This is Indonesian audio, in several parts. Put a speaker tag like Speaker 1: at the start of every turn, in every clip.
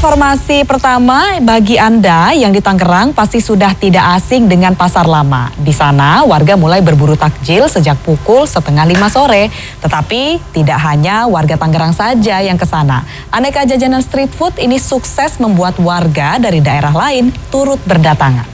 Speaker 1: informasi pertama bagi Anda yang di Tangerang pasti sudah tidak asing dengan Pasar Lama. Di sana warga mulai berburu takjil sejak pukul 4:30 sore. Tetapi tidak hanya warga Tangerang saja yang ke sana. Aneka jajanan street food ini sukses membuat warga dari daerah lain turut berdatangan.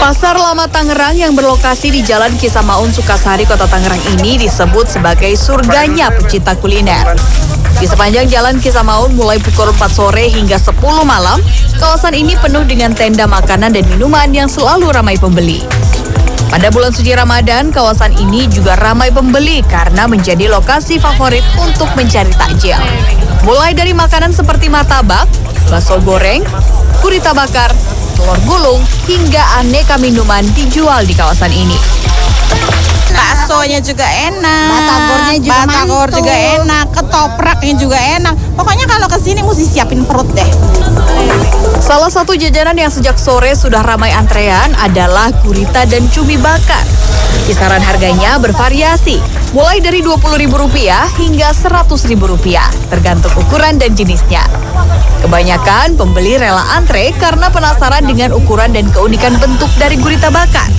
Speaker 2: Pasar Lama Tangerang yang berlokasi di Jalan Kisamaun, Sukasari, Kota Tangerang ini disebut sebagai surganya pecinta kuliner. Di sepanjang Jalan Kisamaun mulai pukul 4 sore hingga 10 malam, kawasan ini penuh dengan tenda makanan dan minuman yang selalu ramai pembeli. Pada bulan suci Ramadan, kawasan ini juga ramai pembeli karena menjadi lokasi favorit untuk mencari takjil. Mulai dari makanan seperti martabak, bakso goreng, gurita bakar, telur gulung, hingga aneka minuman dijual di kawasan ini.
Speaker 3: Baksonya juga enak,
Speaker 4: batagor
Speaker 3: juga enak, ketopraknya juga enak. Pokoknya kalau kesini mesti siapin perut deh.
Speaker 2: Salah satu jajanan yang sejak sore sudah ramai antrean adalah gurita dan cumi bakar. Kisaran harganya bervariasi, mulai dari Rp20.000 hingga Rp100.000, tergantung ukuran dan jenisnya. Kebanyakan pembeli rela antre karena penasaran dengan ukuran dan keunikan bentuk dari gurita bakar.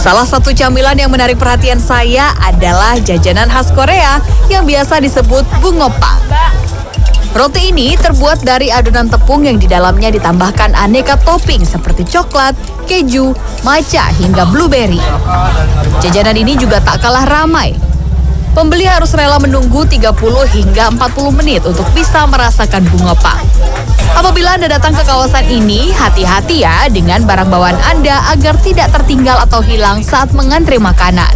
Speaker 2: Salah satu camilan yang menarik perhatian saya adalah jajanan khas Korea yang biasa disebut bungopang. Roti ini terbuat dari adonan tepung yang di dalamnya ditambahkan aneka topping seperti coklat, keju, matcha hingga blueberry. Jajanan ini juga tak kalah ramai. Pembeli harus rela menunggu 30 hingga 40 menit untuk bisa merasakan bungopang. Apabila Anda datang ke kawasan ini, hati-hati ya dengan barang bawaan Anda agar tidak tertinggal atau hilang saat mengantre makanan.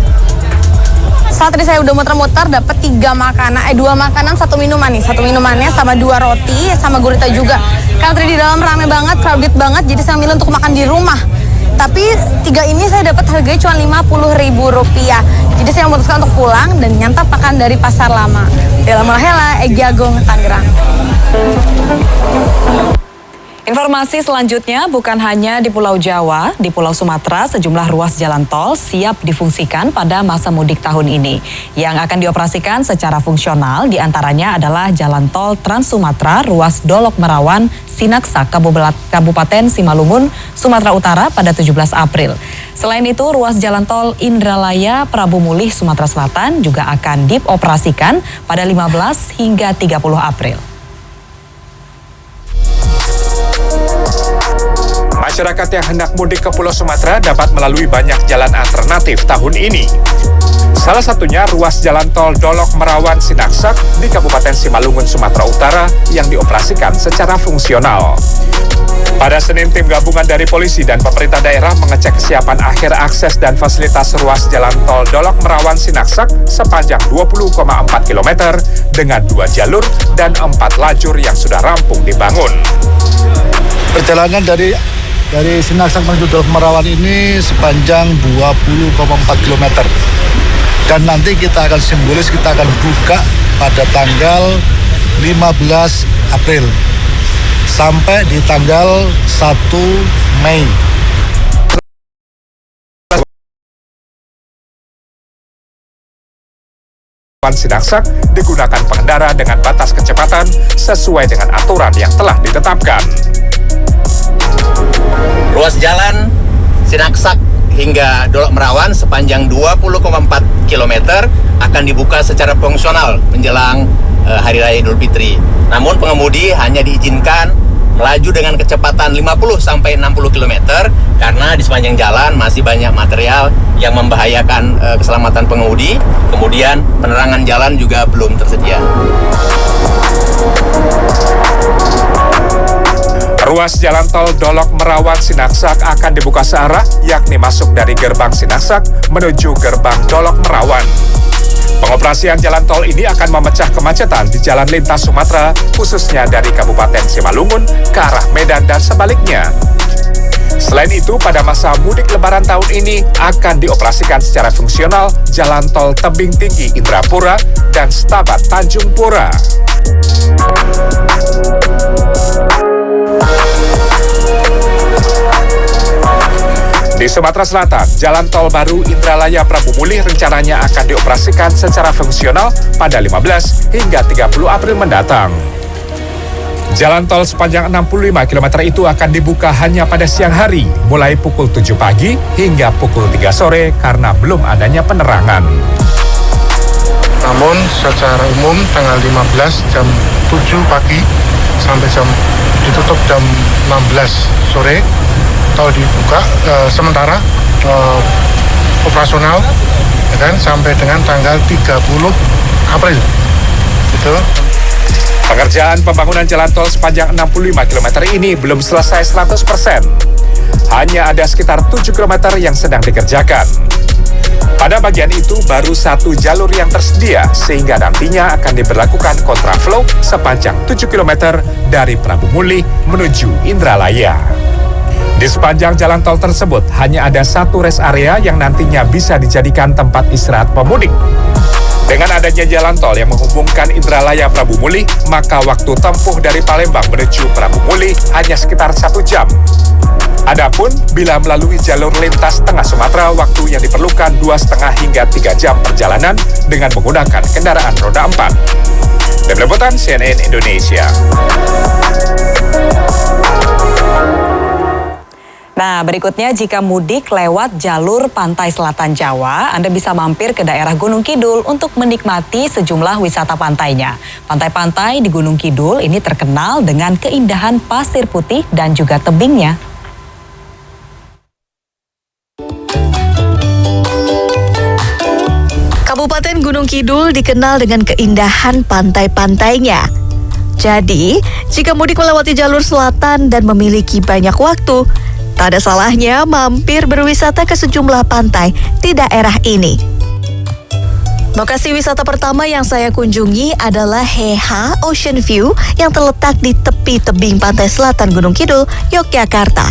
Speaker 4: Saat tadi saya udah muter-muter dapat 2 makanan, 1 minuman nih. 1 minumannya sama 2 roti sama gurita juga. Karena tadi di dalam rame banget, crowded banget, jadi saya milih untuk makan di rumah. Tapi 3 ini saya dapat harganya cuma Rp50.000. Jadi saya memutuskan untuk pulang dan nyantap makan dari Pasar Lama. Bella Mulahela, Egy Agung, Tangerang.
Speaker 1: Informasi selanjutnya bukan hanya di Pulau Jawa, di Pulau Sumatera sejumlah ruas jalan tol siap difungsikan pada masa mudik tahun ini. Yang akan dioperasikan secara fungsional diantaranya adalah jalan tol Trans Sumatera ruas Dolok Merawan, Sinaksak, Kabupaten Simalungun, Sumatera Utara pada 17 April. Selain itu, ruas jalan tol Indralaya, Prabu Mulih, Sumatera Selatan juga akan dioperasikan pada 15 hingga 30 April.
Speaker 5: Masyarakat yang hendak mudik ke Pulau Sumatera dapat melalui banyak jalan alternatif tahun ini. Salah satunya ruas jalan tol Dolok Merawan Sinaksak di Kabupaten Simalungun, Sumatera Utara yang dioperasikan secara fungsional. Pada Senin, tim gabungan dari polisi dan pemerintah daerah mengecek kesiapan akhir akses dan fasilitas ruas jalan tol Dolok Merawan Sinaksak sepanjang 20,4 km dengan 2 jalur dan 4 lajur yang sudah rampung dibangun.
Speaker 6: Perjalanan dari Sinaksak menuju Dolok Merawan ini sepanjang 20,4 km. Dan nanti kita akan simbolis, kita akan buka pada tanggal 15 April sampai di tanggal 1 Mei.
Speaker 5: Sinaksak digunakan pengendara dengan batas kecepatan sesuai dengan aturan yang telah ditetapkan.
Speaker 7: Ruas jalan Sinaksak hingga Dolok Merawan sepanjang 20,4 km akan dibuka secara fungsional menjelang Hari Raya Idul Fitri. Namun pengemudi hanya diizinkan melaju dengan kecepatan 50 sampai 60 km karena di sepanjang jalan masih banyak material yang membahayakan keselamatan pengemudi. Kemudian penerangan jalan juga belum tersedia.
Speaker 5: Ruas jalan tol Dolok Merawan Sinaksak akan dibuka searah, yakni masuk dari gerbang Sinaksak menuju gerbang Dolok Merawan. Pengoperasian jalan tol ini akan memecah kemacetan di jalan lintas Sumatera, khususnya dari Kabupaten Simalungun ke arah Medan dan sebaliknya. Selain itu, pada masa mudik Lebaran tahun ini akan dioperasikan secara fungsional jalan tol Tebing Tinggi Indrapura dan Stabat Tanjung Pura. Di Sumatera Selatan, jalan tol baru Indralaya Prabu Mulih rencananya akan dioperasikan secara fungsional pada 15 hingga 30 April mendatang. Jalan tol sepanjang 65 km itu akan dibuka hanya pada siang hari, mulai pukul 7 pagi hingga pukul 3 sore karena belum adanya penerangan.
Speaker 8: Namun secara umum tanggal 15 jam 7 pagi sampai ditutup jam 16 sore, tol dibuka sementara operasional ya kan, sampai dengan tanggal 30 April. Gitu.
Speaker 5: Pengerjaan pembangunan jalan tol sepanjang 65 km ini belum selesai 100%. Hanya ada sekitar 7 km yang sedang dikerjakan. Pada bagian itu baru 1 jalur yang tersedia sehingga nantinya akan diberlakukan kontraflow sepanjang 7 km dari Prabu Mulih menuju Indralaya. Di sepanjang jalan tol tersebut hanya ada 1 rest area yang nantinya bisa dijadikan tempat istirahat pemudik. Dengan adanya jalan tol yang menghubungkan Indralaya Prabu Mulih, maka waktu tempuh dari Palembang menuju Prabu Mulih hanya sekitar 1 jam. Adapun bila melalui jalur lintas tengah Sumatera, waktu yang diperlukan 2,5 hingga 3 jam perjalanan dengan menggunakan kendaraan roda 4. Tim Liputan CNN Indonesia.
Speaker 1: Nah, berikutnya jika mudik lewat jalur pantai selatan Jawa, Anda bisa mampir ke daerah Gunung Kidul untuk menikmati sejumlah wisata pantainya. Pantai-pantai di Gunung Kidul ini terkenal dengan keindahan pasir putih dan juga tebingnya.
Speaker 2: Kabupaten Gunung Kidul dikenal dengan keindahan pantai-pantainya. Jadi, jika mudik melewati jalur selatan dan memiliki banyak waktu, tak ada salahnya mampir berwisata ke sejumlah pantai di daerah ini. Lokasi wisata pertama yang saya kunjungi adalah Heha Ocean View yang terletak di tepi tebing pantai selatan Gunung Kidul, Yogyakarta.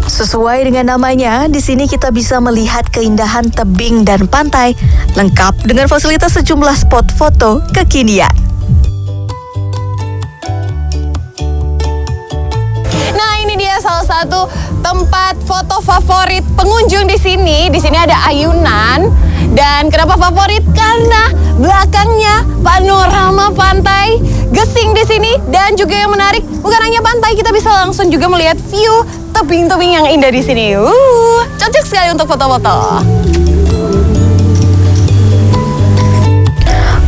Speaker 2: Sesuai dengan namanya, di sini kita bisa melihat keindahan tebing dan pantai, lengkap dengan fasilitas sejumlah spot foto kekinian.
Speaker 4: Salah satu tempat foto favorit pengunjung di sini. Di sini ada ayunan. Dan kenapa favorit? Karena belakangnya panorama pantai Gesing di sini. Dan juga yang menarik, bukan hanya pantai, kita bisa langsung juga melihat view tebing-tebing yang indah di sini. Cocok sekali untuk foto-foto.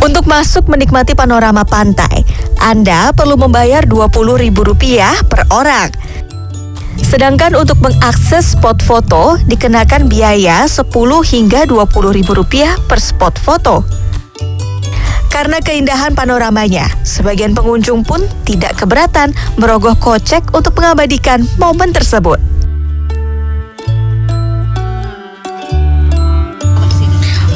Speaker 2: Untuk masuk menikmati panorama pantai, Anda perlu membayar Rp20.000 per orang. Sedangkan untuk mengakses spot foto dikenakan biaya Rp10 hingga Rp20.000 per spot foto. Karena keindahan panoramanya, sebagian pengunjung pun tidak keberatan merogoh kocek untuk mengabadikan momen tersebut.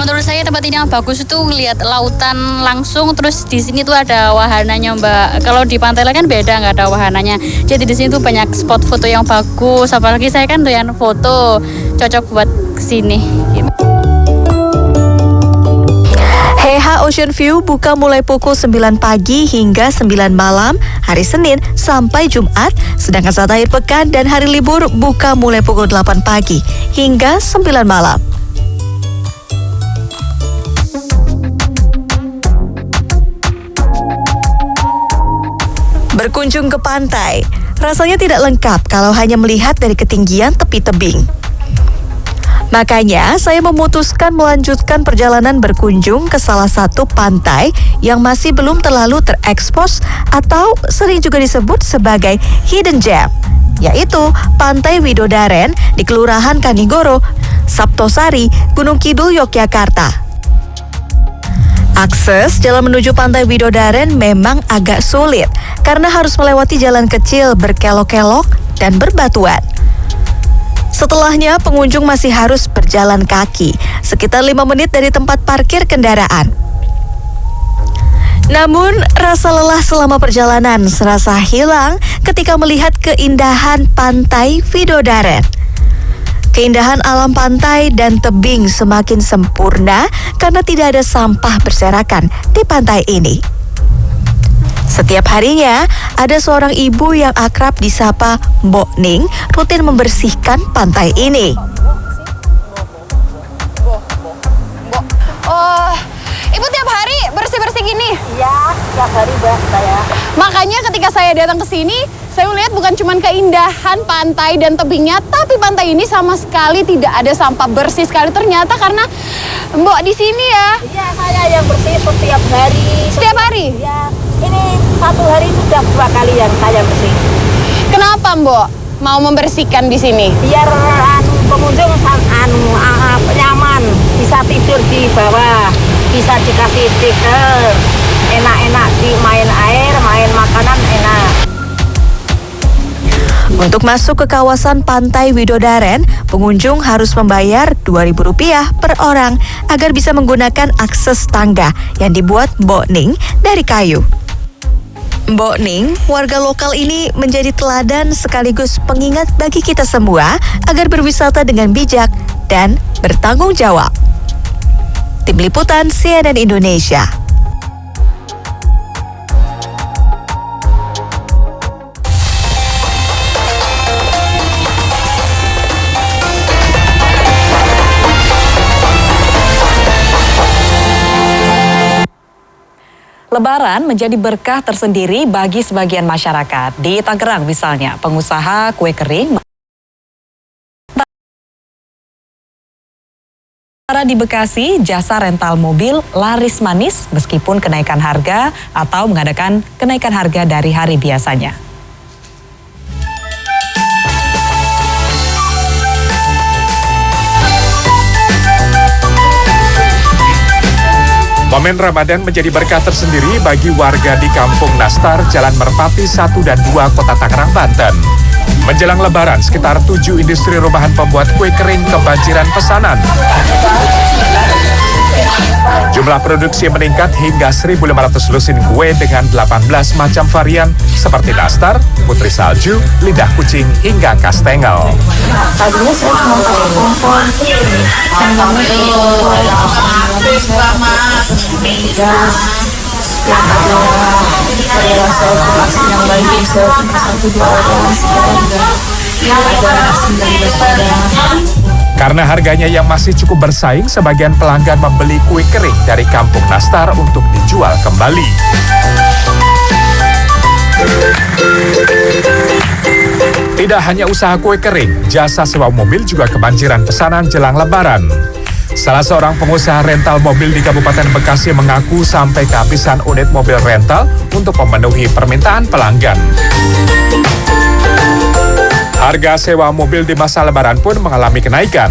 Speaker 9: Menurut saya tempat ini yang bagus itu ngelihat lautan langsung, terus di sini tuh ada wahananya Mbak. Kalau di pantai lain kan beda, nggak ada wahananya. Jadi di sini tuh banyak spot foto yang bagus. Apalagi saya kan doyan foto, cocok buat kesini.
Speaker 2: Heha Ocean View buka mulai pukul 9 pagi hingga 9 malam hari Senin sampai Jumat, sedangkan saat akhir pekan dan hari libur buka mulai pukul 8 pagi hingga 9 malam. Berkunjung ke pantai, rasanya tidak lengkap kalau hanya melihat dari ketinggian tepi tebing. Makanya, saya memutuskan melanjutkan perjalanan berkunjung ke salah satu pantai yang masih belum terlalu terekspos atau sering juga disebut sebagai hidden gem, yaitu Pantai Widodaren di Kelurahan Kanigoro, Saptosari, Gunung Kidul, Yogyakarta. Akses jalan menuju Pantai Widodaren memang agak sulit karena harus melewati jalan kecil berkelok-kelok dan berbatuan. Setelahnya, pengunjung masih harus berjalan kaki sekitar 5 menit dari tempat parkir kendaraan. Namun, rasa lelah selama perjalanan serasa hilang ketika melihat keindahan Pantai Widodaren. Keindahan alam pantai dan tebing semakin sempurna karena tidak ada sampah berserakan di pantai ini. Setiap harinya, ada seorang ibu yang akrab disapa Mbok Ning rutin membersihkan pantai ini.
Speaker 4: Oh, Ibu tiap hari bersih-bersih gini?
Speaker 10: Iya, tiap hari Mbak saya.
Speaker 4: Makanya ketika saya datang ke sini, saya melihat bukan cuma keindahan pantai dan tebingnya, tapi pantai ini sama sekali tidak ada sampah, bersih sekali ternyata karena Mbok di sini ya.
Speaker 10: Iya, saya yang bersih setiap hari.
Speaker 4: Setiap hari?
Speaker 10: Iya, ini satu hari sudah 2 kali yang saya bersih.
Speaker 4: Kenapa Mbok mau membersihkan di sini?
Speaker 10: Biar pengunjung nyaman, bisa tidur di bawah, bisa dikasih stiker, enak-enak di main air, main makanan enak.
Speaker 2: Untuk masuk ke kawasan Pantai Widodaren, pengunjung harus membayar Rp2.000 per orang agar bisa menggunakan akses tangga yang dibuat Mbok Ning dari kayu. Mbok Ning, warga lokal ini menjadi teladan sekaligus pengingat bagi kita semua agar berwisata dengan bijak dan bertanggung jawab. Tim Liputan CNN Indonesia.
Speaker 1: Lebaran menjadi berkah tersendiri bagi sebagian masyarakat. Di Tangerang misalnya, pengusaha kue kering di Bekasi, jasa rental mobil laris manis meskipun kenaikan harga atau mengadakan kenaikan harga dari hari biasanya.
Speaker 5: Momen Ramadan menjadi berkah tersendiri bagi warga di Kampung Nastar, Jalan Merpati 1 dan 2, Kota Tangerang, Banten. Menjelang Lebaran, sekitar 7 industri rumahan pembuat kue kering kebanjiran pesanan. Jumlah produksi meningkat hingga 1.500 lusin kue dengan 18 macam varian seperti nastar, putri salju, lidah kucing, hingga kastengel.
Speaker 10: Tadinya saya cuma pakai kompor, gas, yang ada rasa yang lain bisa cuma 1-2 orang, ada 19 orang.
Speaker 5: Karena harganya yang masih cukup bersaing, sebagian pelanggan membeli kue kering dari Kampung Nastar untuk dijual kembali. Tidak hanya usaha kue kering, jasa sewa mobil juga kebanjiran pesanan jelang Lebaran. Salah seorang pengusaha rental mobil di Kabupaten Bekasi mengaku sampai kehabisan unit mobil rental untuk memenuhi permintaan pelanggan. Harga sewa mobil di masa Lebaran pun mengalami kenaikan.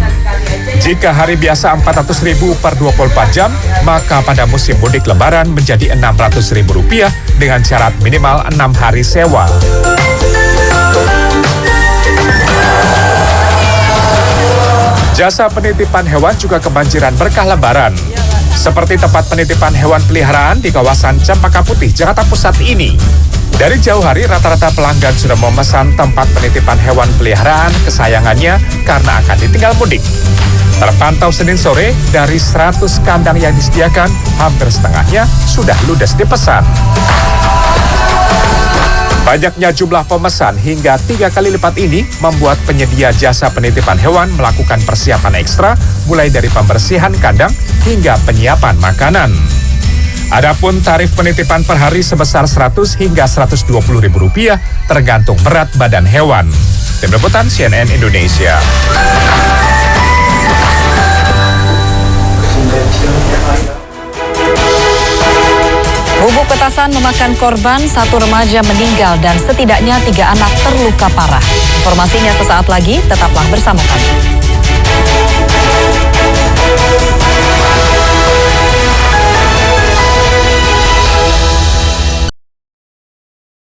Speaker 5: Jika hari biasa Rp400.000 per 24 jam, maka pada musim mudik Lebaran menjadi Rp600.000 dengan syarat minimal 6 hari sewa. Jasa penitipan hewan juga kebanjiran berkah Lebaran. Seperti tempat penitipan hewan peliharaan di kawasan Cempaka Putih, Jakarta Pusat ini. Dari jauh hari, rata-rata pelanggan sudah memesan tempat penitipan hewan peliharaan kesayangannya karena akan ditinggal mudik. Terpantau Senin sore, dari 100 kandang yang disediakan, hampir setengahnya sudah ludes dipesan. Banyaknya jumlah pemesan hingga 3 kali lipat ini membuat penyedia jasa penitipan hewan melakukan persiapan ekstra mulai dari pembersihan kandang hingga penyiapan makanan. Adapun tarif penitipan per hari sebesar Rp100 hingga Rp120.000 tergantung berat badan hewan. Tim Liputan CNN Indonesia.
Speaker 1: Bubuk petasan memakan korban, 1 remaja meninggal dan setidaknya 3 anak terluka parah. Informasinya sesaat lagi, tetaplah bersama kami.